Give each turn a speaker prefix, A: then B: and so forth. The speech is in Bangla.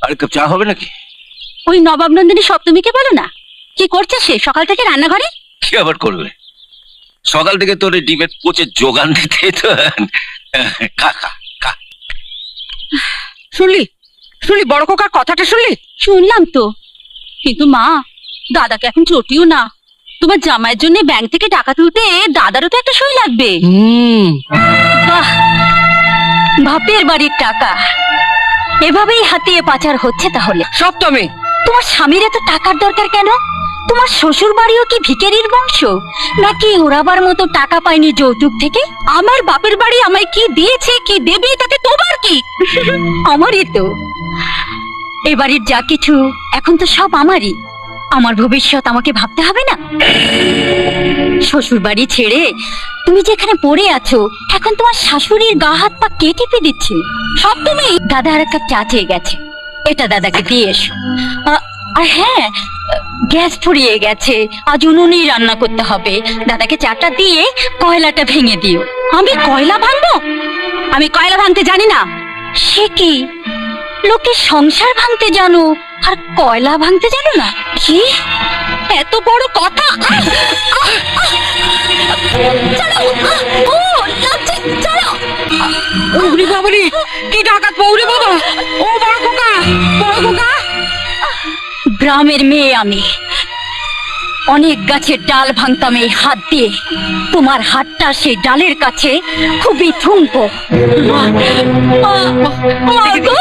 A: আর কাপ চা হবে নাকি?
B: ওই নবাব নন্দিনী সপ্তমীকে বলো না, কি করছে সে সকাল থেকে রান্নাঘরে?
A: কি আবার করবে? সকাল থেকে তোর এই ডিমের পচে যোগান দিতে তো। খা খা খা।
C: শুনলি শুনলি বড় খোকার কথাটা শুনলি?
B: শুনলাম তো, কিন্তু মা, দাদাকে এখন চটিও না। তোমার জামাইয়ের জন্য ব্যাংক থেকে টাকা তুলতে দাদারও তো একটা সই লাগবে। বাহ, বাপের বাড়ির টাকা এভাবেই হাতিয়ে পাচার হচ্ছে তাহলে।
C: সপ্তমী,
B: তোমার স্বামীর এত টাকার দরকার কেন? তোমার শ্বশুর বাড়িও কি ভিখারির বংশ, নাকি ওরাবার মতো টাকা পায়নি যৌতুক থেকে? আমার বাপের বাড়ি আমায় কি দিয়েছে কি দেবে তাতে তোমার কি? আমারই তো। এ বাড়ির যা কিছু এখন তো সব আমারই। আমার ভবিষ্যৎ আমাকে ভাবতে হবে না? শ্বশুর বাড়ি ছেড়ে তুমি যেখানে পড়ে আছো, এখন তোমার শাশুড়ির গা হাত পা কে টিপে দিচ্ছে? সব তুমি। দাদা আর এক কাপ চা চেয়ে গেছে, এটা দাদাকে দিয়ে এসো। আর হ্যাঁ, গ্যাস ফুরিয়ে গেছে, আজ উনুনেই রান্না করতে হবে। দাদাকে চাটা দিয়ে কয়লাটা ভেঙে দিও। আমি কয়লা ভাঙবো? আমি কয়লা ভাঙতে জানি না। সে কি, লোকে সংসার ভাঙতে জানো আর কয়লা ভাঙতে জানো না? কি এত বড় কথা!
C: উগরি বাবারি, কি ডাকাত পৌরে বাবা! ও বড় খোকা, বড় খোকা!
B: গ্রামের মেয়ে আমি, অনেক গাছের ডাল ভাঙতাম এই হাত দিয়ে। তোমার হাতটা সেই ডালের কাছে খুবই থুমকো। মা গো!